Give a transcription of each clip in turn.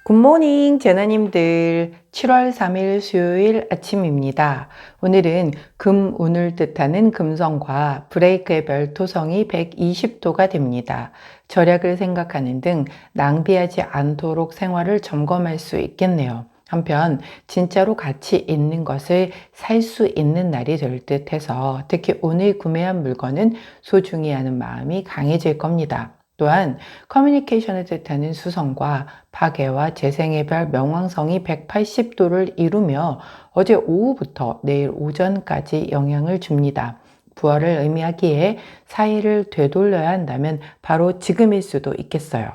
굿모닝 제나님들, 7월 3일 수요일 아침입니다. 오늘은 금운을 뜻하는 금성과 브레이크의 별 토성이 120도가 됩니다. 절약을 생각하는 등 낭비하지 않도록 생활을 점검할 수 있겠네요. 한편 진짜로 가치 있는 것을 살 수 있는 날이 될 듯해서 특히 오늘 구매한 물건은 소중히 하는 마음이 강해질 겁니다. 또한 커뮤니케이션을 뜻하는 수성과 파괴와 재생의 별 명왕성이 180도를 이루며 어제 오후부터 내일 오전까지 영향을 줍니다. 부활을 의미하기에 사이를 되돌려야 한다면 바로 지금일 수도 있겠어요.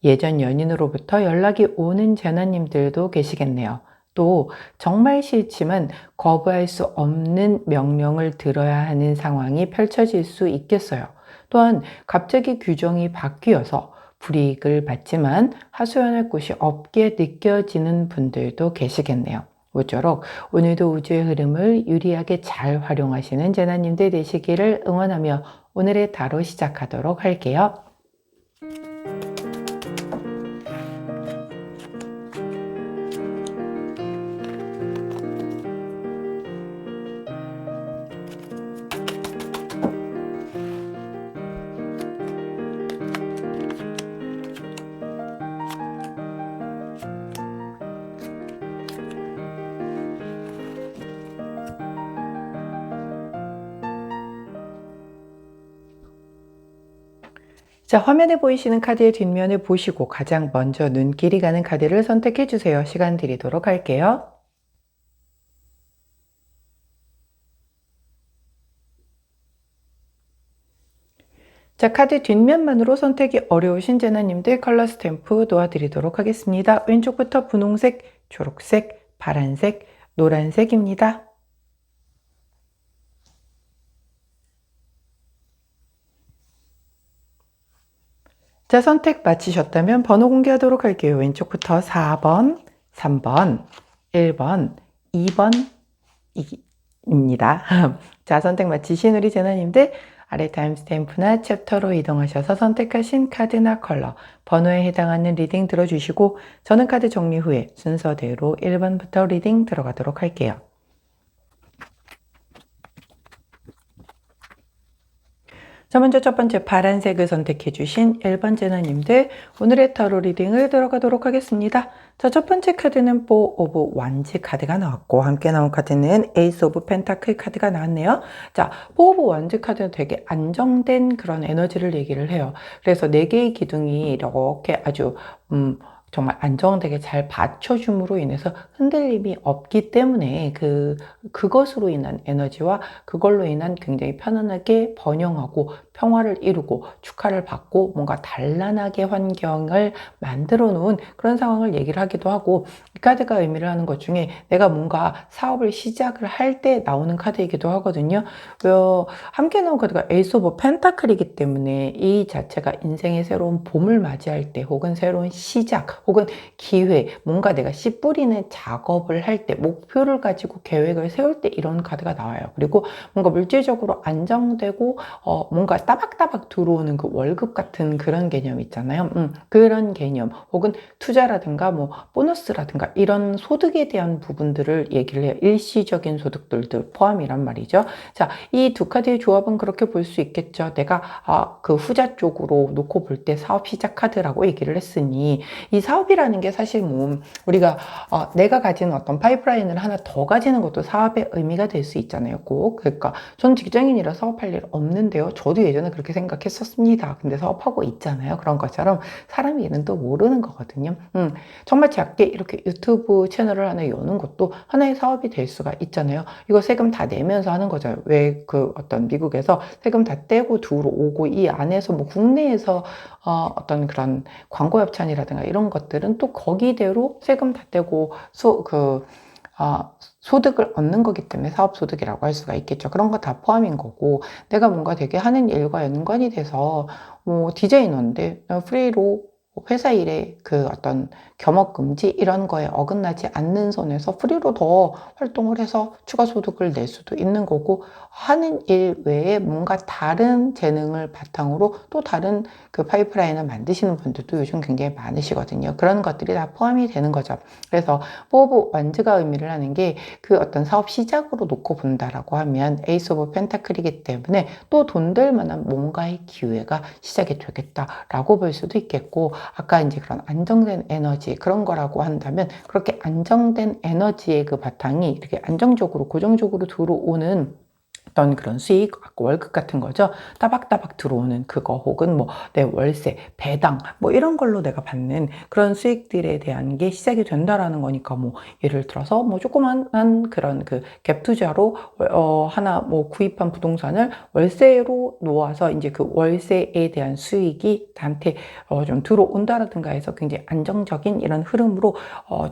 예전 연인으로부터 연락이 오는 재나님들도 계시겠네요. 또 정말 싫지만 거부할 수 없는 명령을 들어야 하는 상황이 펼쳐질 수 있겠어요. 또한 갑자기 규정이 바뀌어서 불이익을 받지만 하소연할 곳이 없게 느껴지는 분들도 계시겠네요. 모쪼록 오늘도 우주의 흐름을 유리하게 잘 활용하시는 재나님들 되시기를 응원하며 오늘의 타로 시작하도록 할게요. 자, 화면에 보이시는 카드의 뒷면을 보시고 가장 먼저 눈길이 가는 카드를 선택해 주세요. 시간 드리도록 할게요. 자, 카드 뒷면만으로 선택이 어려우신 재나님들 컬러 스탬프 도와드리도록 하겠습니다. 왼쪽부터 분홍색, 초록색, 파란색, 노란색입니다. 자, 선택 마치셨다면 번호 공개하도록 할게요. 왼쪽부터 4번, 3번, 1번, 2번, 입니다. 자, 선택 마치신 우리 재나님들 아래 타임스탬프나 챕터로 이동하셔서 선택하신 카드나 컬러, 번호에 해당하는 리딩 들어주시고 저는 카드 정리 후에 순서대로 1번부터 리딩 들어가도록 할게요. 자, 먼저 첫 번째 파란색을 선택해 주신 1번 재나님들 오늘의 타로 리딩을 들어가도록 하겠습니다. 자, 첫 번째 카드는 4 오브 완즈 카드가 나왔고 함께 나온 카드는 에이스 오브 펜타클 카드가 나왔네요. 자, 4 오브 완즈 카드는 되게 안정된 그런 에너지를 얘기를 해요. 그래서 4개의 기둥이 이렇게 아주 정말 안정되게 잘 받쳐줌으로 인해서 흔들림이 없기 때문에 그것으로 인한 에너지와 그걸로 인한 굉장히 편안하게 번영하고 평화를 이루고 축하를 받고 뭔가 단란하게 환경을 만들어 놓은 그런 상황을 얘기를 하기도 하고 이 카드가 의미를 하는 것 중에 내가 뭔가 사업을 시작을 할 때 나오는 카드이기도 하거든요. 함께 나온 카드가 에이스 오브 펜타클이기 때문에 이 자체가 인생의 새로운 봄을 맞이할 때 혹은 새로운 시작 혹은 기회, 뭔가 내가 씨 뿌리는 작업을 할 때, 목표를 가지고 계획을 세울 때 이런 카드가 나와요. 그리고 뭔가 물질적으로 안정되고 뭔가 따박따박 들어오는 그 월급 같은 그런 개념 있잖아요. 그런 개념 혹은 투자라든가 뭐 보너스라든가 이런 소득에 대한 부분들을 얘기를 해요. 일시적인 소득들도 포함이란 말이죠. 자, 이 두 카드의 조합은 그렇게 볼 수 있겠죠. 내가 그 후자 쪽으로 놓고 볼 때 사업 시작 카드라고 얘기를 했으니 이 사업이라는 게 사실 뭐 우리가 내가 가지는 어떤 파이프라인을 하나 더 가지는 것도 사업의 의미가 될 수 있잖아요. 꼭. 그러니까 전 직장인이라 사업할 일 없는데요. 저도 예전에 그렇게 생각했었습니다. 근데 사업하고 있잖아요. 그런 것처럼 사람이 이는 또 모르는 거거든요. 정말 작게 이렇게 유튜브 채널을 하나 여는 것도 하나의 사업이 될 수가 있잖아요. 이거 세금 다 내면서 하는 거죠. 왜 어떤 미국에서 세금 다 떼고 들어오고 이 안에서 뭐 국내에서 어떤 그런 광고 협찬이라든가 이런 것들은 또 거기대로 세금 다 떼고 소득을 얻는 거기 때문에 사업소득이라고 할 수가 있겠죠. 그런 거 다 포함인 거고 내가 뭔가 되게 하는 일과 연관이 돼서 뭐 디자이너인데 프리로 회사 일에 그 어떤 겸업금지 이런 거에 어긋나지 않는 선에서 프리로 더 활동을 해서 추가 소득을 낼 수도 있는 거고, 하는 일 외에 뭔가 다른 재능을 바탕으로 또 다른 그 파이프라인을 만드시는 분들도 요즘 굉장히 많으시거든요. 그런 것들이 다 포함이 되는 거죠. 그래서 포 오브 완즈가 의미를 하는 게 그 어떤 사업 시작으로 놓고 본다라고 하면 에이스 오브 펜타클이기 때문에 또 돈 될 만한 뭔가의 기회가 시작이 되겠다라고 볼 수도 있겠고, 아까 이제 그런 안정된 에너지 그런 거라고 한다면, 그렇게 안정된 에너지의 그 바탕이 이렇게 안정적으로 고정적으로 들어오는 어떤 그런 수익, 월급 같은 거죠. 따박따박 들어오는 그거, 혹은 뭐 내 월세, 배당 뭐 이런 걸로 내가 받는 그런 수익들에 대한 게 시작이 된다라는 거니까, 뭐 예를 들어서 뭐 조그만한 그런 그 갭 투자로 하나 뭐 구입한 부동산을 월세로 놓아서 이제 그 월세에 대한 수익이 나한테 좀 들어온다라든가 해서 굉장히 안정적인 이런 흐름으로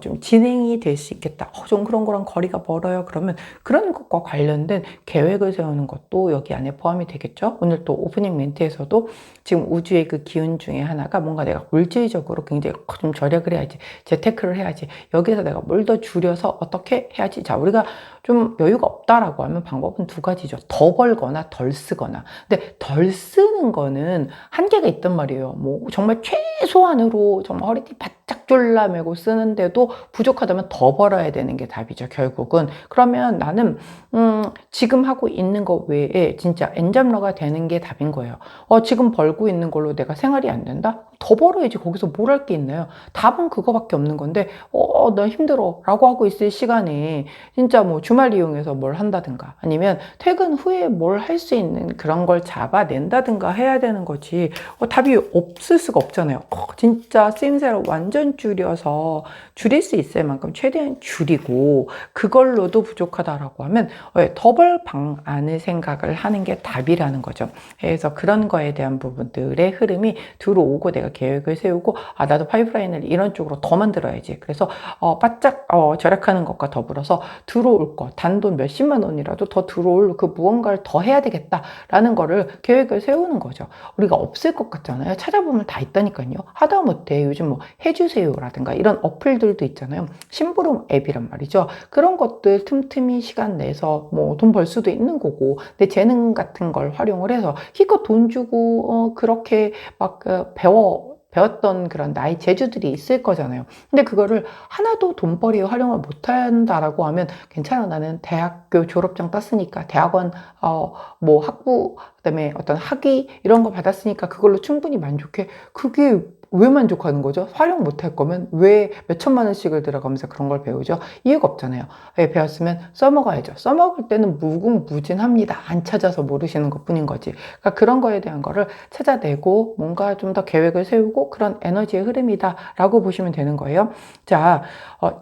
좀 진행이 될 수 있겠다. 좀 그런 거랑 거리가 멀어요. 그러면 그런 것과 관련된 계획을 세우는 것도 여기 안에 포함이 되겠죠. 오늘 또 오프닝 멘트에서도 지금 우주의 그 기운 중에 하나가, 뭔가 내가 물질적으로 굉장히 좀 절약을 해야지, 재테크를 해야지, 여기서 내가 뭘 더 줄여서 어떻게 해야지. 자, 우리가 좀 여유가 없다라고 하면 방법은 두 가지죠. 더 벌거나 덜 쓰거나. 근데 덜 쓰는 거는 한계가 있단 말이에요. 뭐 정말 최소한으로 정말 허리띠 바짝 졸라매고 쓰는데도 부족하다면 더 벌어야 되는 게 답이죠, 결국은. 그러면 나는 지금 하고 있는 것 외에 진짜 엔잡러가 되는 게 답인 거예요. 지금 벌고 있는 걸로 내가 생활이 안 된다? 더 벌어야지. 거기서 뭘 할 게 있나요? 답은 그거밖에 없는 건데, 나 힘들어 라고 하고 있을 시간에 진짜 뭐 주말 이용해서 뭘 한다든가, 아니면 퇴근 후에 뭘 할 수 있는 그런 걸 잡아낸다든가 해야 되는 거지. 답이 없을 수가 없잖아요. 진짜 쓰임새를 완전 줄일 수 있을 만큼 최대한 줄이고, 그걸로도 부족하다라고 하면 더벌 방안을 생각을 하는 게 답이라는 거죠. 그래서 그런 거에 대한 부분들의 흐름이 들어오고, 내가 계획을 세우고, 나도 파이프라인을 이런 쪽으로 더 만들어야지. 그래서 바짝 절약하는 것과 더불어서 들어올 거, 단돈 몇십만 원이라도 더 들어올 그 무언가를 더 해야 되겠다라는 거를 계획을 세우는 거죠. 우리가 없을 것 같잖아요. 찾아보면 다 있다니까요. 하다못해 요즘 뭐 해주세요라든가 이런 어플들도 있잖아요. 심부름 앱이란 말이죠. 그런 것들 틈틈이 시간 내서 뭐 돈 벌 수도 있는 거고, 내 재능 같은 걸 활용을 해서 기껏 돈 주고 그렇게 막 배웠던 그런 나의 재주들이 있을 거잖아요. 근데 그거를 하나도 돈벌이에 활용을 못한다라고 하면, 괜찮아, 나는 대학교 졸업장 땄으니까, 대학원 뭐 학부, 그다음에 어떤 학위 이런 거 받았으니까 그걸로 충분히 만족해. 그게 왜 만족하는 거죠? 활용 못할 거면 왜 몇천만 원씩을 들어가면서 그런 걸 배우죠? 이해가 없잖아요. 배웠으면 써먹어야죠. 써먹을 때는 무궁무진합니다. 안 찾아서 모르시는 것 뿐인 거지. 그러니까 그런 거에 대한 거를 찾아내고, 뭔가 좀 더 계획을 세우고, 그런 에너지의 흐름이다라고 보시면 되는 거예요. 자,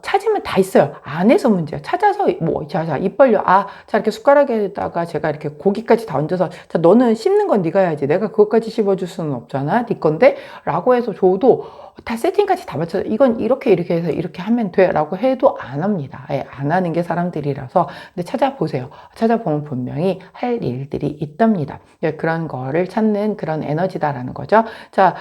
찾으면 다 있어요. 안에서 문제야. 찾아서 뭐, 자, 입 벌려. 자, 이렇게 숟가락에다가 제가 이렇게 고기까지 다 얹어서, 자, 너는 씹는 건 네가 해야지. 내가 그것까지 씹어줄 수는 없잖아. 네 건데? 라고 해서 줘도, 다 세팅까지 다 맞춰서 이건 이렇게 해서 이렇게 하면 돼 라고 해도 안 합니다. 안 하는 게 사람들이라서. 근데 찾아보세요. 찾아보면 분명히 할 일들이 있답니다. 그런 거를 찾는 그런 에너지다라는 거죠. 자,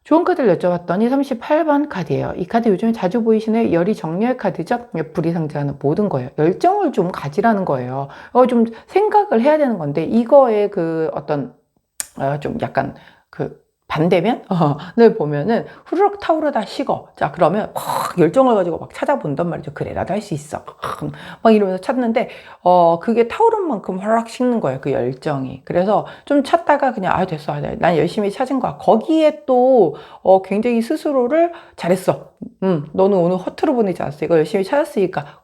좋은 카드를 여쭤봤더니 38번 카드예요. 이 카드 요즘에 자주 보이시는 열이 정렬 카드죠. 불이 상징하는 모든 거예요. 열정을 좀 가지라는 거예요. 좀 생각을 해야 되는 건데, 이거에 그 어떤 좀 약간 그 반대면을 보면은 후루룩 타오르다 식어. 자, 그러면 확 열정을 가지고 막 찾아본단 말이죠. 그래, 나도 할 수 있어. 막 이러면서 찾는데, 그게 타오른 만큼 화락 식는 거예요. 그 열정이. 그래서 좀 찾다가 그냥, 됐어. 난 열심히 찾은 거야. 거기에 또, 굉장히 스스로를 잘했어. 너는 오늘 허투루 보내지 않았어. 이거 열심히 찾았으니까.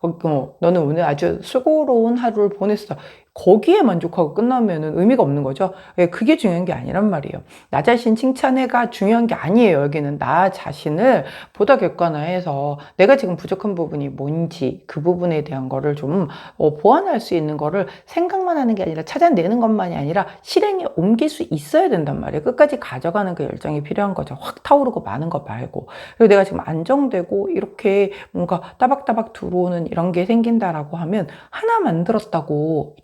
너는 오늘 아주 수고로운 하루를 보냈어. 거기에 만족하고 끝나면은 의미가 없는 거죠. 그게 중요한 게 아니란 말이에요. 나 자신 칭찬해가 중요한 게 아니에요. 여기는 나 자신을 보다 객관화해서 내가 지금 부족한 부분이 뭔지, 그 부분에 대한 거를 좀 보완할 수 있는 거를 생각만 하는 게 아니라 찾아내는 것만이 아니라 실행에 옮길 수 있어야 된단 말이에요. 끝까지 가져가는 그 열정이 필요한 거죠. 확 타오르고 마는 거 말고. 그리고 내가 지금 안정되고 이렇게 뭔가 따박따박 들어오는 이런 게 생긴다라고 하면, 하나 만들었다고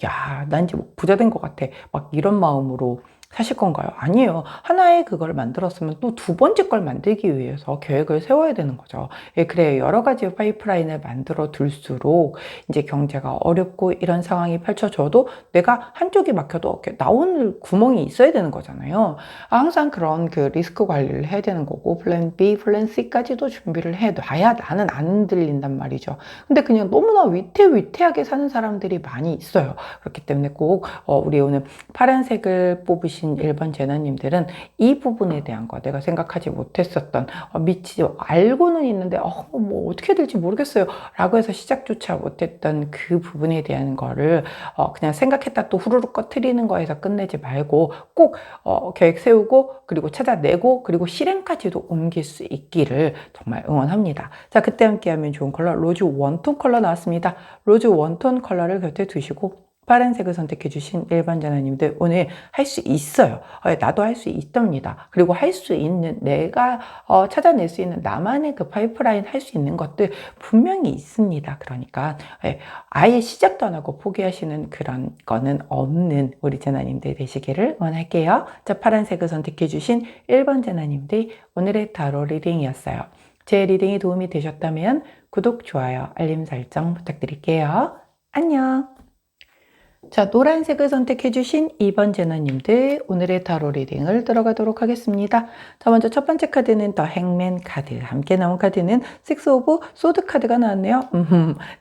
난 이제 뭐 부자 된 것 같아, 막 이런 마음으로 사실 건가요? 아니에요. 하나의 그걸 만들었으면 또 두 번째 걸 만들기 위해서 계획을 세워야 되는 거죠. 예, 그래 여러 가지 파이프라인을 만들어 둘수록 이제 경제가 어렵고 이런 상황이 펼쳐져도 내가 한쪽이 막혀도 이렇게 나오는 구멍이 있어야 되는 거잖아요. 항상 그런 그 리스크 관리를 해야 되는 거고 플랜 B, 플랜 C까지도 준비를 해놔야 나는 안 들린단 말이죠. 근데 그냥 너무나 위태위태하게 사는 사람들이 많이 있어요. 그렇기 때문에 꼭 우리 오늘 파란색을 뽑으신 1번 제나님들은 이 부분에 대한 거 내가 생각하지 못했었던 미치 알고는 있는데 뭐 어떻게 될지 모르겠어요 라고 해서 시작조차 못했던 그 부분에 대한 거를 그냥 생각했다 또 후루룩 꺼트리는 거에서 끝내지 말고 꼭 계획 세우고 그리고 찾아내고 그리고 실행까지도 옮길 수 있기를 정말 응원합니다. 자, 그때 함께하면 좋은 컬러 로즈 원톤 컬러 나왔습니다. 로즈 원톤 컬러를 곁에 두시고 파란색을 선택해 주신 1번 자나님들 오늘 할 수 있어요. 나도 할 수 있답니다. 그리고 할 수 있는 내가 찾아낼 수 있는 나만의 그 파이프라인 할 수 있는 것들 분명히 있습니다. 그러니까 아예 시작도 안 하고 포기하시는 그런 거는 없는 우리 자나님들 되시기를 원할게요. 자, 파란색을 선택해 주신 1번 자나님들 오늘의 타로 리딩이었어요. 제 리딩이 도움이 되셨다면 구독, 좋아요, 알림 설정 부탁드릴게요. 안녕. 자, 노란색을 선택해 주신 2번 제너님들 오늘의 타로 리딩을 들어가도록 하겠습니다. 자, 먼저 첫 번째 카드는 더 행맨 카드, 함께 나온 카드는 식스 오브 소드 카드가 나왔네요.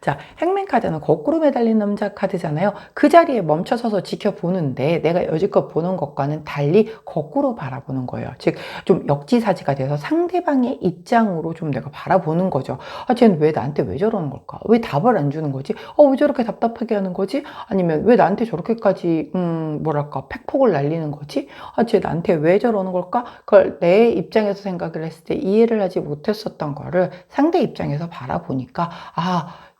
자, 행맨 카드는 거꾸로 매달린 남자 카드잖아요. 그 자리에 멈춰서서 지켜보는데 내가 여지껏 보는 것과는 달리 거꾸로 바라보는 거예요. 즉 좀 역지사지가 돼서 상대방의 입장으로 좀 내가 바라보는 거죠. 쟤는 왜 나한테 왜 저러는 걸까? 왜 답을 안 주는 거지? 왜 저렇게 답답하게 하는 거지? 아니면 왜 나한테 저렇게까지 뭐랄까 팩폭을 날리는 거지? 쟤 나한테 왜 저러는 걸까? 그걸 내 입장에서 생각을 했을 때 이해를 하지 못했었던 거를 상대 입장에서 바라보니까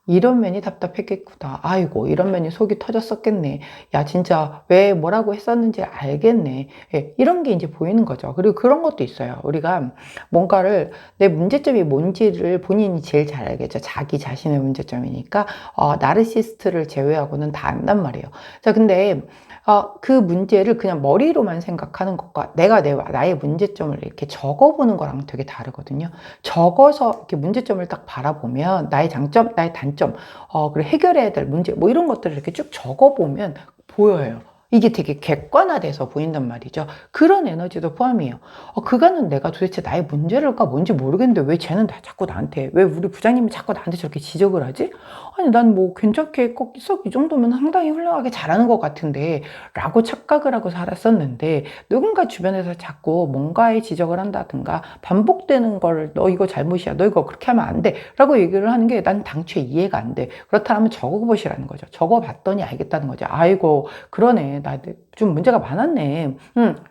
이런 면이 답답했겠구나. 아이고 이런 면이 속이 터졌었겠네. 야 진짜 왜 뭐라고 했었는지 알겠네. 이런 게 이제 보이는 거죠. 그리고 그런 것도 있어요. 우리가 뭔가를 내 문제점이 뭔지를 본인이 제일 잘 알겠죠. 자기 자신의 문제점이니까 나르시스트를 제외하고는 다 안단 말이에요. 자 근데 그 문제를 그냥 머리로만 생각하는 것과 내가 나의 문제점을 이렇게 적어보는 거랑 되게 다르거든요. 적어서 이렇게 문제점을 딱 바라보면 나의 장점, 나의 단점, 그리고 해결해야 될 문제, 뭐 이런 것들을 이렇게 쭉 적어보면 보여요. 이게 되게 객관화돼서 보인단 말이죠. 그런 에너지도 포함이에요. 그거는 내가 도대체 나의 문제를까 뭔지 모르겠는데 왜 쟤는 자꾸 나한테, 왜 우리 부장님이 자꾸 나한테 저렇게 지적을 하지? 아니 난 뭐 괜찮게 꼭 이 정도면 상당히 훌륭하게 잘하는 것 같은데 라고 착각을 하고 살았었는데 누군가 주변에서 자꾸 뭔가의 지적을 한다든가 반복되는 걸 너 이거 잘못이야, 너 이거 그렇게 하면 안 돼 라고 얘기를 하는 게 난 당초에 이해가 안 돼. 그렇다면 적어보시라는 거죠. 적어봤더니 알겠다는 거죠. 아이고 그러네, 나 좀 문제가 많았네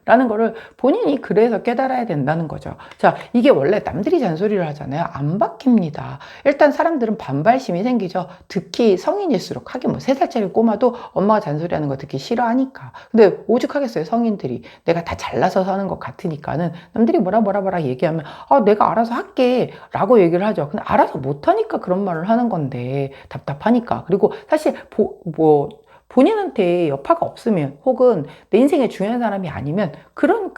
라는 거를 본인이 그래서 깨달아야 된다는 거죠. 자, 이게 원래 남들이 잔소리를 하잖아요. 안 바뀝니다. 일단 사람들은 반발심이 생기죠. 특히 성인일수록. 하긴 뭐 3살짜리 꼬마도 엄마가 잔소리하는 거 듣기 싫어하니까. 근데 오죽하겠어요, 성인들이. 내가 다 잘나서 사는 것 같으니까는 남들이 뭐라 얘기하면 내가 알아서 할게 라고 얘기를 하죠. 근데 알아서 못하니까 그런 말을 하는 건데 답답하니까. 그리고 사실 본인한테 여파가 없으면 혹은 내 인생에 중요한 사람이 아니면 그런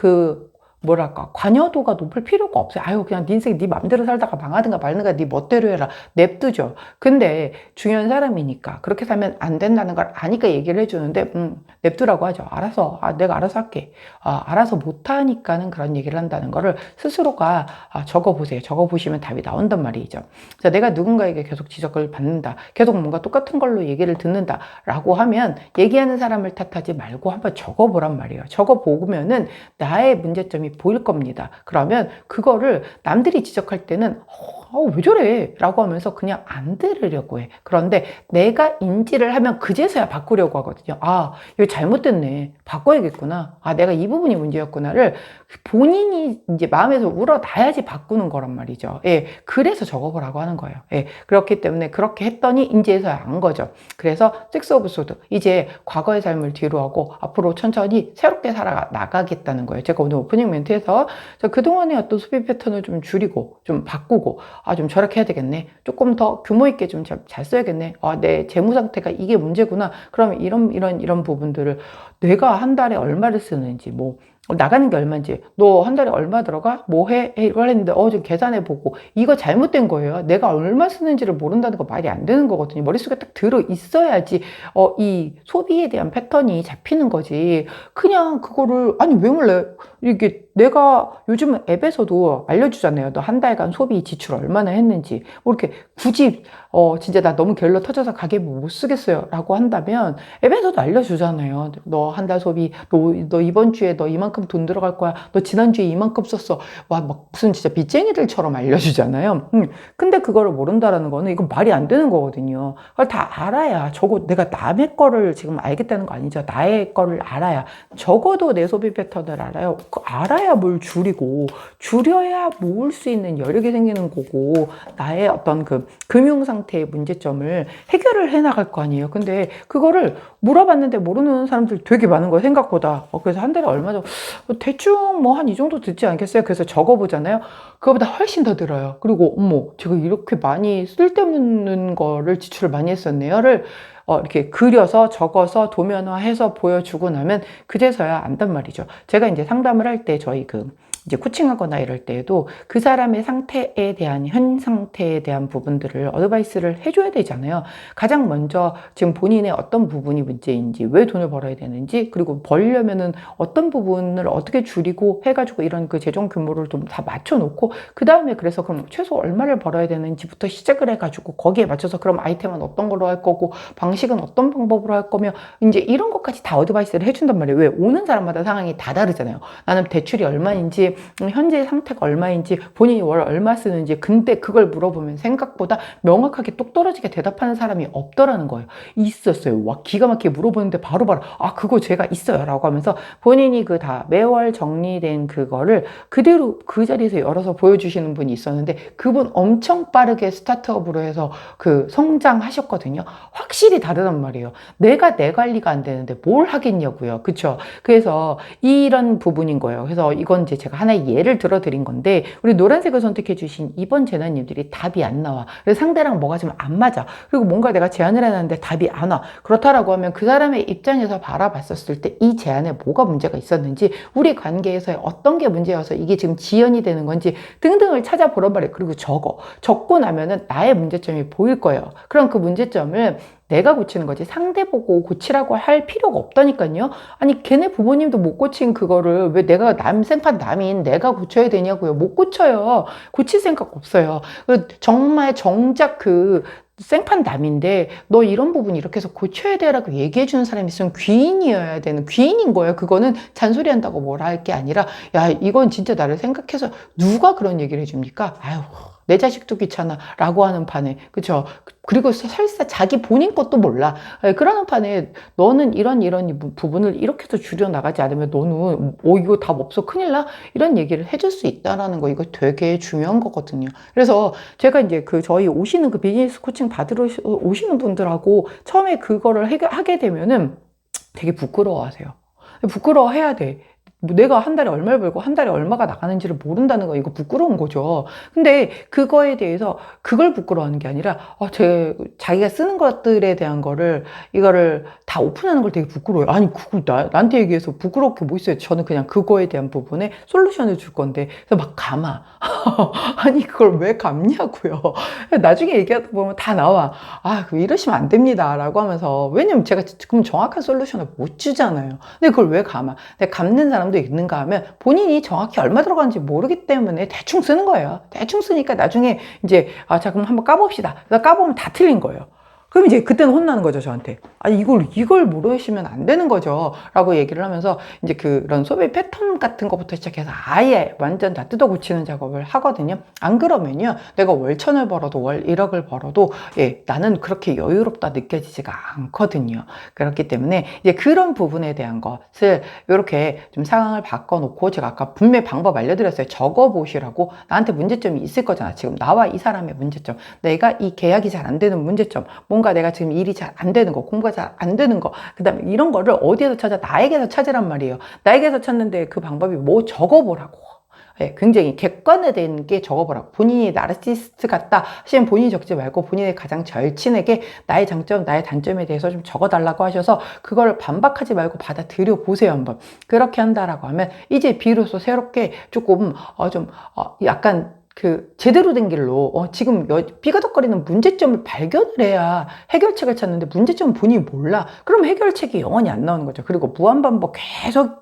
뭐랄까 관여도가 높을 필요가 없어요. 아유 그냥 네 인생 네 맘대로 살다가 망하든가 말든가 네 멋대로 해라 냅두죠. 근데 중요한 사람이니까 그렇게 살면 안 된다는 걸 아니까 얘기를 해주는데 냅두라고 하죠. 알아서 내가 알아서 할게. 알아서 못하니까는 그런 얘기를 한다는 거를 스스로가 적어보세요. 적어보시면 답이 나온단 말이죠. 자, 내가 누군가에게 계속 지적을 받는다, 계속 뭔가 똑같은 걸로 얘기를 듣는다 라고 하면 얘기하는 사람을 탓하지 말고 한번 적어보란 말이에요. 적어보면은 나의 문제점이 보일 겁니다. 그러면 그거를 남들이 지적할 때는 왜 저래? 라고 하면서 그냥 안 들으려고 해. 그런데 내가 인지를 하면 그제서야 바꾸려고 하거든요. 이거 잘못됐네. 바꿔야겠구나. 내가 이 부분이 문제였구나를 본인이 이제 마음에서 우러나야지 바꾸는 거란 말이죠. 그래서 적어보라고 하는 거예요. 그렇기 때문에 그렇게 했더니 인지해서야 안 거죠. 그래서 식스 오브 소드. 이제 과거의 삶을 뒤로 하고 앞으로 천천히 새롭게 살아나가겠다는 거예요. 제가 오늘 오프닝 멘트에서 그동안의 어떤 소비 패턴을 좀 줄이고 좀 바꾸고 좀 절약해야 되겠네. 조금 더 규모 있게 좀 잘 써야겠네. 내 재무 상태가 이게 문제구나. 그러면 이런 부분들을 내가 한 달에 얼마를 쓰는지, 뭐, 나가는 게 얼마인지, 너 한 달에 얼마 들어가? 뭐 해? 이걸 했는데, 좀 계산해보고, 이거 잘못된 거예요. 내가 얼마 쓰는지를 모른다는 거 말이 안 되는 거거든요. 머릿속에 딱 들어 있어야지, 이 소비에 대한 패턴이 잡히는 거지. 그냥 그거를, 아니, 왜 몰래, 이게 내가 요즘은 앱에서도 알려주잖아요. 너 한 달간 소비 지출 얼마나 했는지. 뭐 이렇게 굳이, 진짜 나 너무 게을러 터져서 가계부 못 쓰겠어요. 라고 한다면, 앱에서도 알려주잖아요. 너 한 달 소비, 너 이번 주에 너 이만큼 돈 들어갈 거야. 너 지난주에 이만큼 썼어. 와, 막 무슨 진짜 빚쟁이들처럼 알려주잖아요. 근데 그거를 모른다라는 거는 이건 말이 안 되는 거거든요. 그걸 다 알아야, 내가 남의 거를 지금 알겠다는 거 아니죠. 나의 거를 알아야, 적어도 내 소비 패턴을 알아요. 알아야 뭘 줄여야 모을 수 있는 여력이 생기는 거고, 나의 어떤 그 금융 상태의 문제점을 해결을 해 나갈 거 아니에요. 근데 그거를 물어봤는데 모르는 사람들 되게 많은 거예요, 생각보다. 그래서 한 달에 얼마 정도, 대충 뭐 한 이 정도 듣지 않겠어요? 그래서 적어보잖아요. 그거보다 훨씬 더 들어요. 그리고, 제가 이렇게 많이 쓸데없는 거를 지출을 많이 했었네요를 이렇게 그려서 적어서 도면화해서 보여주고 나면 그제서야 안단 말이죠. 제가 이제 상담을 할 때 저희 이제 코칭하거나 이럴 때에도 그 사람의 상태에 대한, 현 상태에 대한 부분들을 어드바이스를 해줘야 되잖아요. 가장 먼저 지금 본인의 어떤 부분이 문제인지, 왜 돈을 벌어야 되는지, 그리고 벌려면은 어떤 부분을 어떻게 줄이고 해가지고 이런 그 재정 규모를 좀 다 맞춰놓고, 그 다음에 그래서 그럼 최소 얼마를 벌어야 되는지부터 시작을 해가지고 거기에 맞춰서 그럼 아이템은 어떤 걸로 할 거고, 방식은 어떤 방법으로 할 거며, 이제 이런 것까지 다 어드바이스를 해준단 말이에요. 왜? 오는 사람마다 상황이 다 다르잖아요. 나는 대출이 얼마인지, 현재 상태가 얼마인지, 본인이 월 얼마 쓰는지. 근데 그걸 물어보면 생각보다 명확하게 똑 떨어지게 대답하는 사람이 없더라는 거예요. 있었어요. 와, 기가 막히게 물어보는데 바로바로 그거 제가 있어요 라고 하면서 본인이 그 다 매월 정리된 그거를 그대로 그 자리에서 열어서 보여주시는 분이 있었는데, 그분 엄청 빠르게 스타트업으로 해서 그 성장하셨거든요. 확실히 다르단 말이에요. 내가 내 관리가 안 되는데 뭘 하겠냐고요. 그쵸? 그래서 이런 부분인 거예요. 그래서 이건 이제 제가 하나의 예를 들어드린 건데, 우리 노란색을 선택해 주신 2번 재나님들이 답이 안 나와. 그래서 상대랑 뭐가 좀 안 맞아. 그리고 뭔가 내가 제안을 해놨는데 답이 안 와. 그렇다라고 하면 그 사람의 입장에서 바라봤었을 때 이 제안에 뭐가 문제가 있었는지, 우리 관계에서의 어떤 게 문제여서 이게 지금 지연이 되는 건지 등등을 찾아보란 말이에요. 그리고 적고 나면은 나의 문제점이 보일 거예요. 그럼 그 문제점을 내가 고치는 거지 상대 보고 고치라고 할 필요가 없다니까요. 아니, 걔네 부모님도 못 고친 그거를 왜 내가 생판 남인 내가 고쳐야 되냐고요. 못 고쳐요. 고칠 생각 없어요. 정말 정작 그 생판 남인데 너 이런 부분 이렇게 해서 고쳐야 돼라고 얘기해 주는 사람이 있으면 귀인이어야 되는, 귀인인 거예요. 그거는 잔소리 한다고 뭐라 할 게 아니라, 야, 이건 진짜 나를 생각해서 누가 그런 얘기를 해줍니까? 아유, 내 자식도 귀찮아 라고 하는 판에, 그쵸? 그리고 설사 자기 본인 것도 몰라. 그러는 판에 너는 이런 부분을 이렇게 해서 줄여나가지 않으면 너는 이거 답 없어 큰일 나? 이런 얘기를 해줄 수 있다라는 거, 이거 되게 중요한 거거든요. 그래서 제가 이제 저희 오시는 그 비즈니스 코칭 받으러 오시는 분들하고 처음에 그거를 하게 되면은 되게 부끄러워하세요. 부끄러워해야 돼. 내가 한 달에 얼마를 벌고 한 달에 얼마가 나가는지를 모른다는 거, 이거 부끄러운 거죠. 근데 그거에 대해서 그걸 부끄러워하는 게 아니라 자기가 쓰는 것들에 대한 이거를 다 오픈하는 걸 되게 부끄러워요. 아니, 그거 나한테 얘기해서 부끄럽게 뭐 있어요. 저는 그냥 그거에 대한 부분에 솔루션을 줄 건데, 그래서 막 감아. 아니, 그걸 왜 감냐고요. 나중에 얘기하다 보면 다 나와. 이러시면 안 됩니다 라고 하면서. 왜냐면 제가 그럼 정확한 솔루션을 못 주잖아요. 근데 그걸 왜 감아? 근데 감는 사람도 있는가 하면 본인이 정확히 얼마 들어가는지 모르기 때문에 대충 쓰는 거예요. 대충 쓰니까 나중에 이제 자, 그럼 한번 까봅시다. 그래서 까보면 다 틀린 거예요. 그럼 이제 그때는 혼나는 거죠, 저한테. 이걸 모르시면 안 되는 거죠. 라고 얘기를 하면서 이제 그런 소비 패턴 같은 것부터 시작해서 아예 완전 다 뜯어 고치는 작업을 하거든요. 안 그러면요, 내가 월 1,000을 벌어도 월 1억을 벌어도, 나는 그렇게 여유롭다 느껴지지가 않거든요. 그렇기 때문에 이제 그런 부분에 대한 것을 이렇게 좀 상황을 바꿔놓고, 제가 아까 분명히 방법 알려드렸어요. 적어보시라고. 나한테 문제점이 있을 거잖아. 지금 나와 이 사람의 문제점, 내가 이 계약이 잘 안 되는 문제점, 뭔가 내가 지금 일이 잘 안 되는 거, 공부가 잘 안 되는 거, 그 다음에 이런 거를 어디에서 찾아? 나에게서 찾으란 말이에요. 나에게서 찾는데 그 방법이 뭐 적어보라고. 예, 굉장히 객관화된 게 적어보라고. 본인이 나르시시스트 같다 하시면 본인이 적지 말고 본인의 가장 절친에게 나의 장점, 나의 단점에 대해서 좀 적어달라고 하셔서 그걸 반박하지 말고 받아들여 보세요, 한번. 그렇게 한다라고 하면 이제 비로소 새롭게 조금 약간 제대로 된 길로 지금 삐거덕거리는 문제점을 발견을 해야 해결책을 찾는데 문제점은 본인이 몰라. 그럼 해결책이 영원히 안 나오는 거죠. 그리고 무한반복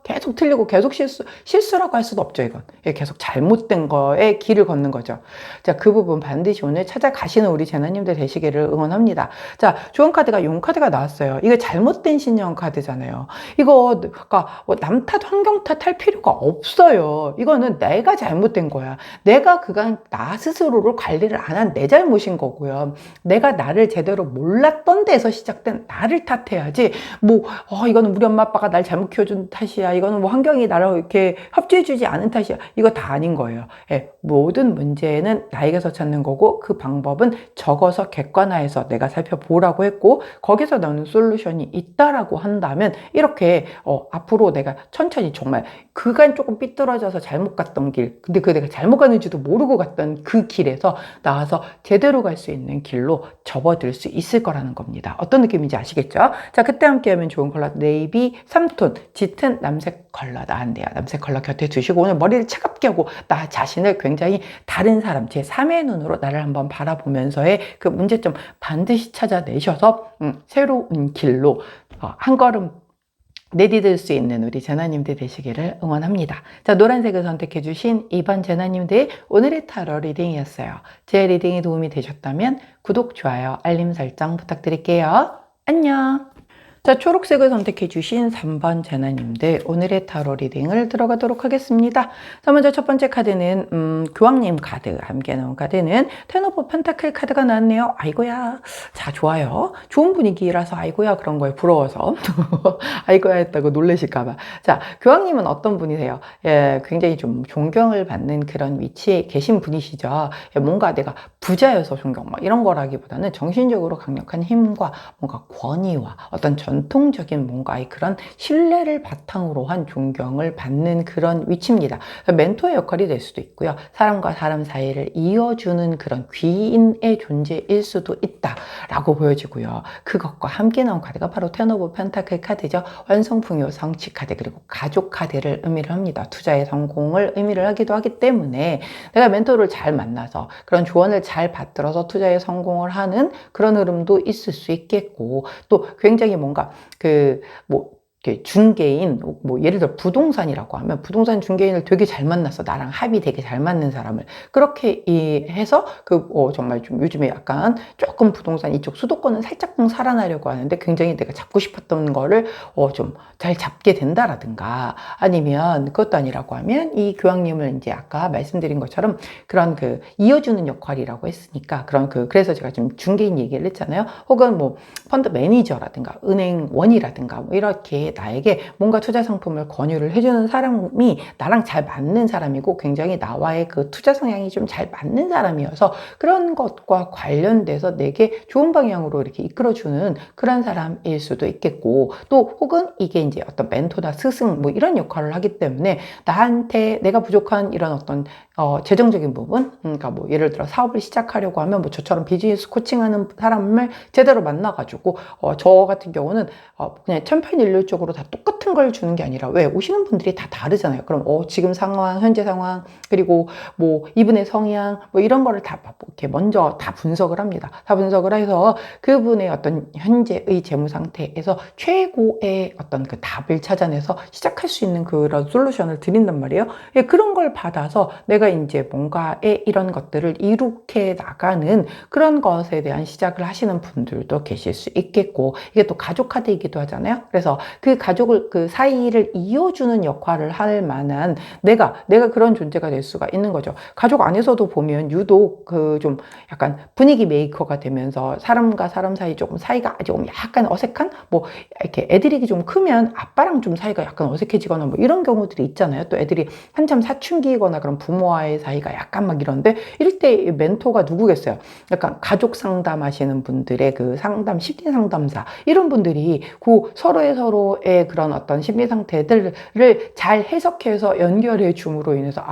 계속 틀리고 계속 실수라고 할 수도 없죠. 이건 계속 잘못된 거에 길을 걷는 거죠. 자, 그 부분 반드시 오늘 찾아가시는 우리 재나님들 되시기를 응원합니다. 자, 좋은 카드가 용 카드가 나왔어요. 이거 잘못된 신용 카드잖아요. 이거 그러니까 남 탓, 환경 탓 할 필요가 없어요. 이거는 내가 잘못된 거야. 내가 그간 나 스스로를 관리를 안 한 내 잘못인 거고요. 내가 나를 제대로 몰랐던 데서 시작된 나를 탓해야지. 이거는 우리 엄마 아빠가 날 잘못 키워준 탓이야. 이거는 환경이 나를 이렇게 협조해주지 않은 탓이야. 이거 다 아닌 거예요. 예, 모든 문제는 나에게서 찾는 거고 그 방법은 적어서 객관화해서 내가 살펴보라고 했고 거기서 나오는 솔루션이 있다라고 한다면 이렇게 앞으로 내가 천천히 정말 그간 조금 삐뚤어져서 잘못 갔던 길, 근데 그 내가 잘못 가는지도 모르고 갔던 그 길에서 나와서 제대로 갈 수 있는 길로 접어들 수 있을 거라는 겁니다. 어떤 느낌인지 아시겠죠? 자, 그때 함께 하면 좋은 컬러 네이비 3톤, 짙은 남색 컬러 나은데요. 남색 컬러 곁에 두시고 오늘 머리를 차갑게 하고 나 자신을 굉장히 다른 사람, 제 3의 눈으로 나를 한번 바라보면서의 그 문제점 반드시 찾아내셔서 새로운 길로 한 걸음 내디딜 수 있는 우리 재나님들 되시기를 응원합니다. 자, 노란색을 선택해 주신 2번 재나님들 오늘의 타로 리딩이었어요. 제 리딩이 도움이 되셨다면 구독, 좋아요, 알림 설정 부탁드릴게요. 안녕. 자, 초록색을 선택해 주신 3번 재나님들 오늘의 타로 리딩을 들어가도록 하겠습니다. 자, 먼저 첫 번째 카드는 교황님 카드 함께 나온 카드는 텐 오브 펜타클 카드가 나왔네요. 아이고야. 자, 좋아요. 좋은 분위기라서 아이고야 그런 거에 부러워서 아이고야 했다고 놀라실까봐. 자, 교황님은 어떤 분이세요? 예, 굉장히 좀 존경을 받는 그런 위치에 계신 분이시죠. 예, 뭔가 내가 부자여서 존경 막 이런 거라기보다는 정신적으로 강력한 힘과 뭔가 권위와 어떤 전통적인 뭔가의 그런 신뢰를 바탕으로 한 존경을 받는 그런 위치입니다. 멘토의 역할이 될 수도 있고요. 사람과 사람 사이를 이어주는 그런 귀인의 존재일 수도 있다라고 보여지고요. 그것과 함께 나온 카드가 바로 텐 오브 펜타클 카드죠. 완성풍요 성취 카드 그리고 가족 카드를 의미를 합니다. 투자의 성공을 의미를 하기도 하기 때문에 내가 멘토를 잘 만나서 그런 조언을 잘 받들어서 투자에 성공을 하는 그런 흐름도 있을 수 있겠고 또 굉장히 뭔가 중개인, 예를 들어 부동산이라고 하면 부동산 중개인을 되게 잘 만났어. 나랑 합이 되게 잘 맞는 사람을. 그렇게 해서 정말 좀 요즘에 약간 조금 부동산 이쪽 수도권은 살짝 살아나려고 하는데 굉장히 내가 잡고 싶었던 거를 좀 잘 잡게 된다라든가 아니면 그것도 아니라고 하면 이 교황님을 이제 아까 말씀드린 것처럼 그런 이어주는 역할이라고 했으니까 그래서 제가 좀 중개인 얘기를 했잖아요. 혹은 펀드 매니저라든가 은행원이라든가 이렇게 나에게 뭔가 투자 상품을 권유를 해주는 사람이 나랑 잘 맞는 사람이고 굉장히 나와의 그 투자 성향이 좀 잘 맞는 사람이어서 그런 것과 관련돼서 내게 좋은 방향으로 이렇게 이끌어주는 그런 사람일 수도 있겠고 또 혹은 이게 이제 어떤 멘토나 스승 이런 역할을 하기 때문에 나한테 내가 부족한 이런 어떤 재정적인 부분 그러니까 예를 들어 사업을 시작하려고 하면 저처럼 비즈니스 코칭하는 사람을 제대로 만나가지고 저 같은 경우는 그냥 천편일률적으로 다 똑같은 걸 주는 게 아니라 왜 오시는 분들이 다 다르잖아요. 그럼 지금 상황, 현재 상황 그리고 이분의 성향 이런 거를 다 이렇게 먼저 다 분석을 합니다. 다 분석을 해서 그분의 어떤 현재의 재무 상태에서 최고의 어떤 그 답을 찾아내서 시작할 수 있는 그런 솔루션을 드린단 말이에요. 예, 그런 걸 받아서 내가 이제 뭔가의 이런 것들을 이룩해 나가는 그런 것에 대한 시작을 하시는 분들도 계실 수 있겠고 이게 또 가족 카드이기도 하잖아요. 그래서 그 가족을 그 사이를 이어주는 역할을 할 만한 내가 그런 존재가 될 수가 있는 거죠. 가족 안에서도 보면 유독 좀 약간 분위기 메이커가 되면서 사람과 사람 사이 사이가 조금 약간 어색한 이렇게 애들이 좀 크면 아빠랑 좀 사이가 약간 어색해지거나 이런 경우들이 있잖아요. 또 애들이 한참 사춘기이거나 그런 부모와의 사이가 약간 이런데 이럴 때 멘토가 누구겠어요? 약간 가족 상담하시는 분들의 그 상담, 심리 상담사 이런 분들이 서로의 서로의 그런 어떤 심리 상태들을 잘 해석해서 연결해 줌으로 인해서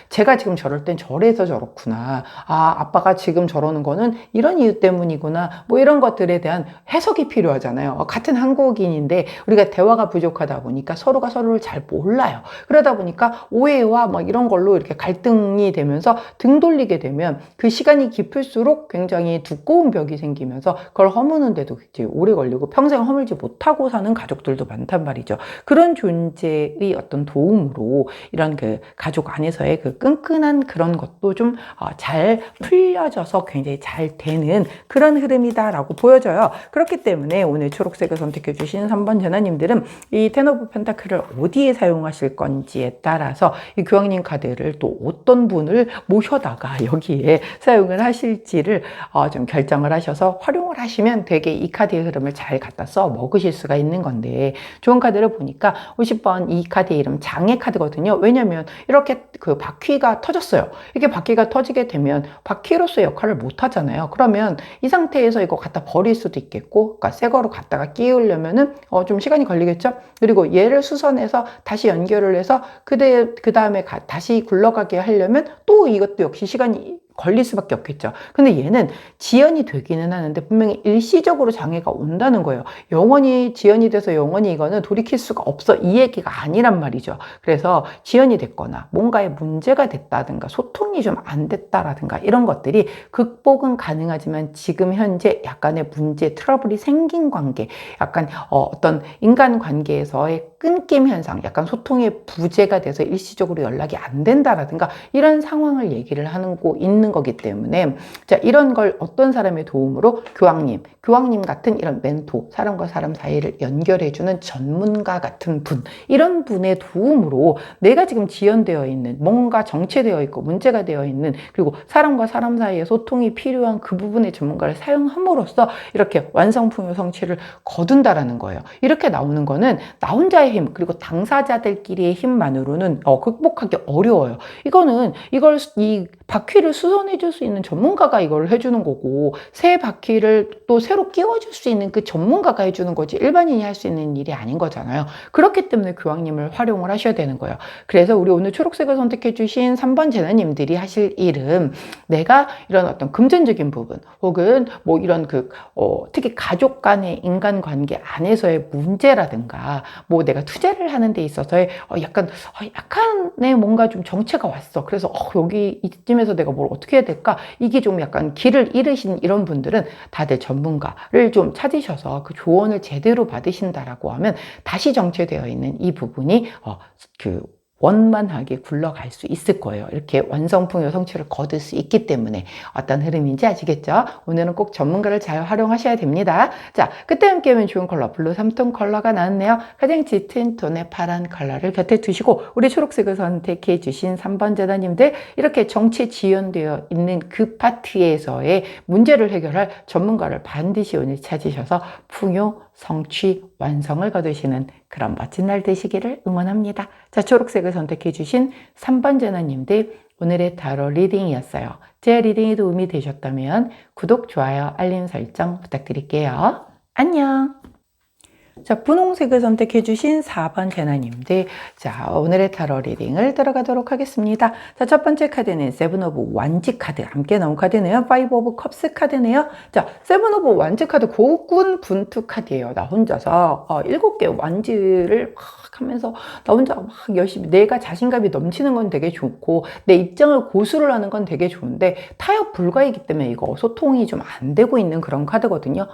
제가 지금 저럴 땐 저래서 저렇구나. 아빠가 지금 저러는 거는 이런 이유 때문이구나. 뭐 이런 것들에 대한 해석이 필요하잖아요. 같은 한국인인데 우리가 대화가 부족하다 보니까 서로가 서로를 잘 몰라요. 그러다 보니까 오해와 막 이런 걸로 이렇게 갈등이 되면서 등 돌리게 되면 그 시간이 깊을수록 굉장히 두꺼운 벽이 생기면서 그걸 허무는데도 굉장히 오래 걸리고 평생 허물지 못하고 사는 가족들도 많단 말이죠. 그런 존재의 어떤 도움으로 이런 그 가족 안에서의 그 끈끈한 그런 것도 좀 잘 풀려져서 굉장히 잘 되는 그런 흐름이다라고 보여져요. 그렇기 때문에 오늘 초록색을 선택해 주신 3번 제나님들은 이 텐 오브 펜타클을 어디에 사용하실 건지에 따라서 이 교황님 카드를 또 어떤 분을 모셔다가 여기에 사용을 하실지를 좀 결정을 하셔서 활용을 하시면 되게 이 카드의 흐름을 잘 갖다 써 먹으실 수가 있는 건데, 좋은 카드를 보니까 50번 이 카드의 이름 장의 카드거든요. 왜냐면 이렇게 그 바퀴가 터졌어요. 이게 바퀴가 터지게 되면 바퀴로서의 역할을 못 하잖아요. 그러면 이 상태에서 이거 갖다 버릴 수도 있겠고, 그러니까 새 거로 갖다가 끼우려면은 좀 시간이 걸리겠죠. 그리고 얘를 수선해서 다시 연결을 해서 그 다음에 다시 굴러가게 하려면 또 이것도 역시 시간이 걸릴 수밖에 없겠죠. 근데 얘는 지연이 되기는 하는데 분명히 일시적으로 장애가 온다는 거예요. 영원히 지연이 돼서 영원히 이거는 돌이킬 수가 없어, 이 얘기가 아니란 말이죠. 그래서 지연이 됐거나 뭔가에 문제가 됐다든가 소통이 좀 안 됐다라든가 이런 것들이 극복은 가능하지만 지금 현재 약간의 문제, 트러블이 생긴 관계, 약간 어떤 인간관계에서의 끊김 현상, 약간 소통의 부재가 돼서 일시적으로 연락이 안 된다라든가 이런 상황을 얘기를 하는 거 있는 거기 때문에, 자, 이런 걸 어떤 사람의 도움으로 교황님 같은 이런 멘토, 사람과 사람 사이를 연결해주는 전문가 같은 분, 이런 분의 도움으로 내가 지금 지연되어 있는, 뭔가 정체되어 있고 문제가 되어 있는, 그리고 사람과 사람 사이에 소통이 필요한 그 부분의 전문가를 사용함으로써 이렇게 완성품의 성취를 거둔다라는 거예요. 이렇게 나오는 거는 나 혼자의 힘, 그리고 당사자들끼리의 힘만으로는 극복하기 어려워요. 이 바퀴를 수선해 줄 수 있는 전문가가 이걸 해주는 거고, 새 바퀴를 또 새로 끼워줄 수 있는 그 전문가가 해주는 거지 일반인이 할 수 있는 일이 아닌 거잖아요. 그렇기 때문에 교황님을 활용을 하셔야 되는 거예요. 그래서 우리 오늘 초록색을 선택해 주신 3번 제나님들이 하실 일은, 내가 이런 어떤 금전적인 부분 혹은 뭐 이런 특히 가족 간의 인간관계 안에서의 문제라든가, 뭐 내가 투자를 하는 데 있어서의 약간의 뭔가 좀 정체가 왔어. 그래서 여기 이쯤에서 내가 뭘 어떻게 해야 될까? 이게 좀 약간 길을 잃으신 이런 분들은 다들 전문가를 좀 찾으셔서 그 조언을 제대로 받으신다라고 하면 다시 정체되어 있는 이 부분이 원만하게 굴러갈 수 있을 거예요. 이렇게 완성품의 성취를 거둘 수 있기 때문에. 어떤 흐름인지 아시겠죠? 오늘은 꼭 전문가를 잘 활용하셔야 됩니다. 자, 그때 함께하면 좋은 컬러 블루 3톤 컬러가 나왔네요. 가장 짙은 톤의 파란 컬러를 곁에 두시고 우리 초록색을 선택해 주신 3번 제자님들, 이렇게 정체 지연되어 있는 그 파트에서의 문제를 해결할 전문가를 반드시 오늘 찾으셔서 풍요, 성취, 완성을 거두시는 그런 멋진 날 되시기를 응원합니다. 자, 초록색을 선택해 주신 3번 제나님들, 오늘의 타로 리딩이었어요. 제 리딩이 도움이 되셨다면 구독, 좋아요, 알림 설정 부탁드릴게요. 안녕! 자, 분홍색을 선택해 주신 4번 제나님들, 자, 오늘의 타로 리딩을 들어가도록 하겠습니다. 자, 첫 번째 카드는 세븐 오브 완지 카드, 함께 나온 카드네요. 파이브 오브 컵스 카드네요. 자, 세븐 오브 완지 카드 고군 분투 카드예요. 나 혼자서 7개 완지를 막 하면서 나 혼자 막 열심히, 내가 자신감이 넘치는 건 되게 좋고 내 입장을 고수를 하는 건 되게 좋은데 타협 불가이기 때문에 이거 소통이 좀 안 되고 있는 그런 카드거든요.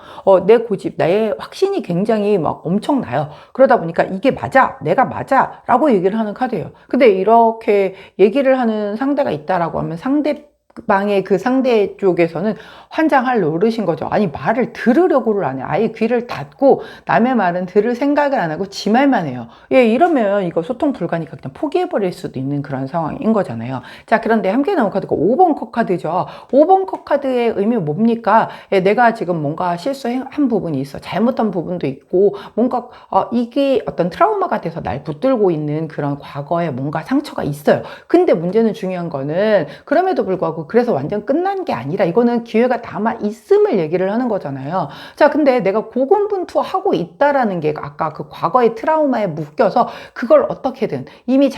내 고집, 나의 확신이 굉장히 막 엄청나요. 그러다 보니까 이게 맞아, 내가 맞아 라고 얘기를 하는 카드예요. 근데 이렇게 얘기를 하는 상대가 있다라고 하면 상대방의 그 상대 쪽에서는 환장할 노릇인 거죠. 아니, 말을 들으려고를 안 해. 아예 귀를 닫고 남의 말은 들을 생각을 안 하고 지 말만 해요. 이러면 이거 소통 불가니까 그냥 포기해버릴 수도 있는 그런 상황인 거잖아요. 자, 그런데 함께 나온 카드가 5번 컵 카드죠. 5번 컵 카드의 의미는 뭡니까? 내가 지금 뭔가 실수한 부분이 있어. 잘못한 부분도 있고, 뭔가 이게 어떤 트라우마가 돼서 날 붙들고 있는 그런 과거에 뭔가 상처가 있어요. 근데 문제는, 중요한 거는 그럼에도 불구하고 그래서 완전 끝난 게 아니라 이거는 기회가 남아 있음을 얘기를 하는 거잖아요. 자, 근데 내가 고군분투하고 있다라는 게 아까 그 과거의 트라우마에 묶여서 그걸 어떻게든 이미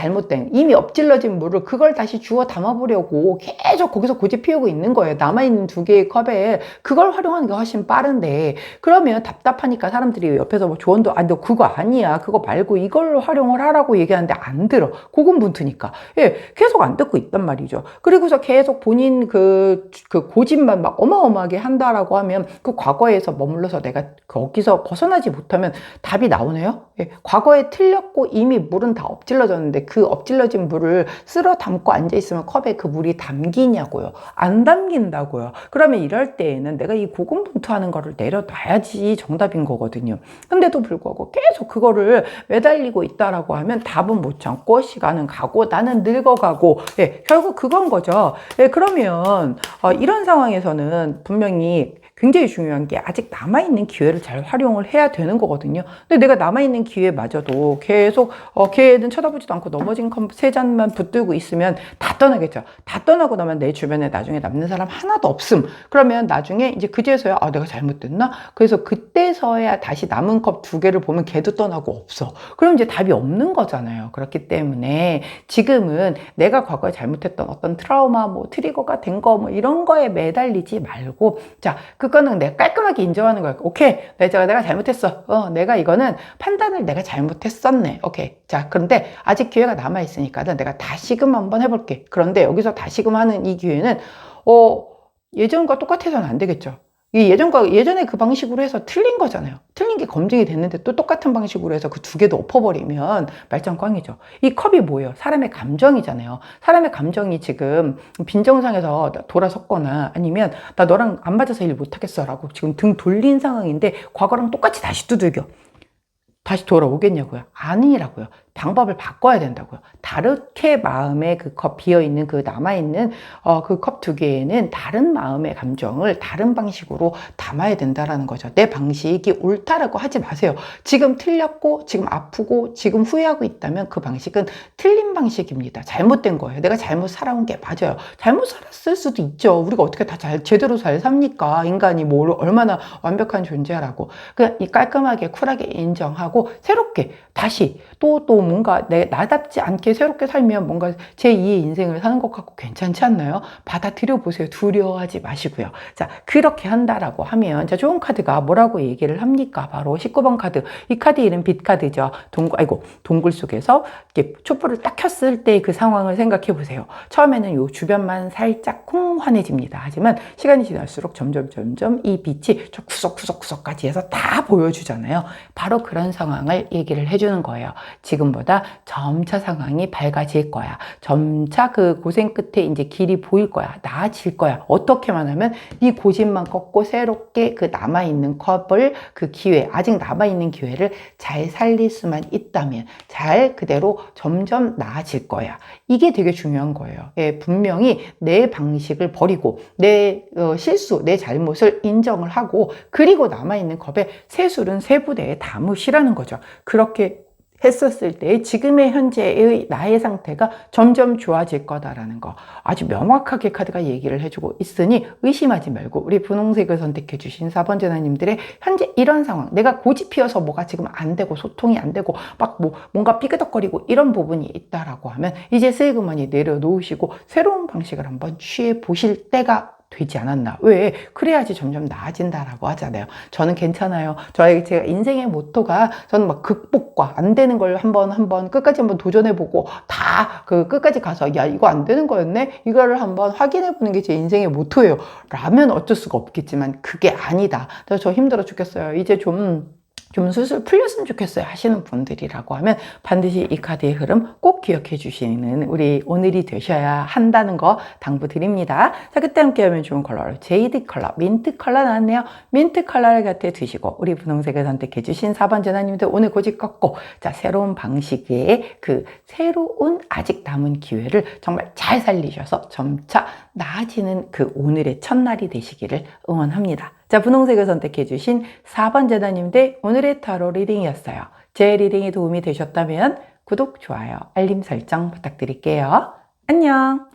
엎질러진 물을 그걸 다시 주워 담아보려고 계속 거기서 고집 피우고 있는 거예요. 남아있는 두 개의 컵에 그걸 활용하는 게 훨씬 빠른데, 그러면 답답하니까 사람들이 옆에서 뭐 조언도, 너 그거 아니야, 그거 말고 이걸 활용을 하라고 얘기하는데 안 들어. 고군분투니까. 예, 계속 안 듣고 있단 말이죠. 그리고서 계속 본인 그 고집만 막 어마어마하게 한다라고 하면 그 과거에서 머물러서 내가 거기서 벗어나지 못하면 답이 나오네요. 예, 과거에 틀렸고 이미 물은 다 엎질러졌는데 그 엎질러진 물을 쓸어 담고 앉아있으면 컵에 그 물이 담기냐고요. 안 담긴다고요. 그러면 이럴 때에는 내가 이 고군분투하는 거를 내려놔야지 정답인 거거든요. 근데도 불구하고 계속 그거를 매달리고 있다라고 하면 답은 못 참고 시간은 가고 나는 늙어가고, 예, 결국 그건 거죠. 예, 그러면 이런 상황에서는 분명히 굉장히 중요한 게 아직 남아있는 기회를 잘 활용을 해야 되는 거거든요. 근데 내가 남아있는 기회마저도 계속 걔는 쳐다보지도 않고 넘어진 컵 세 잔만 붙들고 있으면 다 떠나겠죠. 다 떠나고 나면 내 주변에 나중에 남는 사람 하나도 없음. 그러면 나중에 이제 그제서야 내가 잘못됐나? 그래서 그때서야 다시 남은 컵 두 개를 보면 걔도 떠나고 없어. 그럼 이제 답이 없는 거잖아요. 그렇기 때문에 지금은 내가 과거에 잘못했던 어떤 트라우마, 뭐 트리거가 된 거 뭐 이런 거에 매달리지 말고, 자, 그거는 내가 깔끔하게 인정하는 거야. 오케이, 내가 잘못했어. 내가 이거는 판단을 내가 잘못했었네. 오케이. 자, 그런데 아직 기회가 남아있으니까는 내가 다시금 한번 해볼게. 그런데 여기서 다시금 하는 이 기회는, 예전과 똑같아서는 안 되겠죠. 예전에 그 방식으로 해서 틀린 거잖아요. 틀린 게 검증이 됐는데 또 똑같은 방식으로 해서 그 두 개도 엎어버리면 말짱 꽝이죠. 이 컵이 뭐예요? 사람의 감정이잖아요. 사람의 감정이 지금 빈정상에서 돌아섰거나 아니면 나 너랑 안 맞아서 일 못하겠어 라고 지금 등 돌린 상황인데 과거랑 똑같이 다시 두들겨. 다시 돌아오겠냐고요? 아니라고요. 방법을 바꿔야 된다고요. 다르게 마음에 그 컵 비어있는 그 남아있는 그 컵 두 개에는 다른 마음의 감정을 다른 방식으로 담아야 된다라는 거죠. 내 방식이 옳다라고 하지 마세요. 지금 틀렸고 지금 아프고 지금 후회하고 있다면 그 방식은 틀린 방식입니다. 잘못된 거예요. 내가 잘못 살아온 게 맞아요. 잘못 살았을 수도 있죠. 우리가 어떻게 다 제대로 잘 삽니까? 인간이 뭐 얼마나 완벽한 존재라고. 그냥 깔끔하게 쿨하게 인정하고 새롭게 다시 또 뭔가 나답지 않게 새롭게 살면 뭔가 제2의 인생을 사는 것 같고 괜찮지 않나요? 받아들여 보세요. 두려워하지 마시고요. 자, 그렇게 한다라고 하면, 자, 좋은 카드가 뭐라고 얘기를 합니까? 바로 19번 카드. 이 카드 이름 빛카드죠. 동굴 속에서 이렇게 촛불을 딱 켰을 때 그 상황을 생각해 보세요. 처음에는 요 주변만 살짝 환해집니다. 하지만 시간이 지날수록 점점 이 빛이 저 구석구석까지 해서 다 보여주잖아요. 바로 그런 상황을 얘기를 해주는 거예요. 지금보다 점차 상황이 밝아질 거야. 점차 그 고생 끝에 이제 길이 보일 거야. 나아질 거야. 어떻게만 하면 네 고집만 꺾고 새롭게 그 남아있는 컵을, 그 기회, 아직 남아있는 기회를 잘 살릴 수만 있다면 잘 그대로 점점 나아질 거야. 이게 되게 중요한 거예요. 예, 분명히 내 방식을 버리고 내 실수, 내 잘못을 인정을 하고, 그리고 남아있는 컵에 새 술은 새 부대에 담으시라는 거죠. 그렇게 했었을 때 지금의 현재의 나의 상태가 점점 좋아질 거다라는 거 아주 명확하게 카드가 얘기를 해주고 있으니 의심하지 말고 우리 분홍색을 선택해 주신 4번 제나님들의 현재 이런 상황, 내가 고집 피어서 뭐가 지금 안 되고 소통이 안 되고 막 뭔가 삐그덕거리고 이런 부분이 있다라고 하면 이제 슬그머니 내려놓으시고 새로운 방식을 한번 취해 보실 때가 되지 않았나. 왜? 그래야지 점점 나아진다라고 하잖아요. 저는 괜찮아요. 제가 인생의 모토가, 저는 막 극복과 안 되는 걸 끝까지 한번 도전해보고 다 끝까지 가서 야, 이거 안 되는 거였네? 이거를 한번 확인해보는 게 제 인생의 모토예요. 라면 어쩔 수가 없겠지만 그게 아니다. 저 힘들어 죽겠어요. 이제 좀 술술 풀렸으면 좋겠어요 하시는 분들이라고 하면 반드시 이 카드의 흐름 꼭 기억해 주시는 우리 오늘이 되셔야 한다는 거 당부드립니다. 자, 그때 함께 하면 좋은 컬러로 제이드 컬러, 민트 컬러 나왔네요. 민트 컬러를 곁에 두시고 우리 분홍색을 선택해 주신 4번 제나님들 오늘 고집 꺾고, 자, 새로운 방식의 그 새로운 아직 남은 기회를 정말 잘 살리셔서 점차 나아지는 그 오늘의 첫날이 되시기를 응원합니다. 자, 분홍색을 선택해 주신 4번 제나님들 오늘의 타로 리딩이었어요. 제 리딩이 도움이 되셨다면 구독, 좋아요, 알림 설정 부탁드릴게요. 안녕!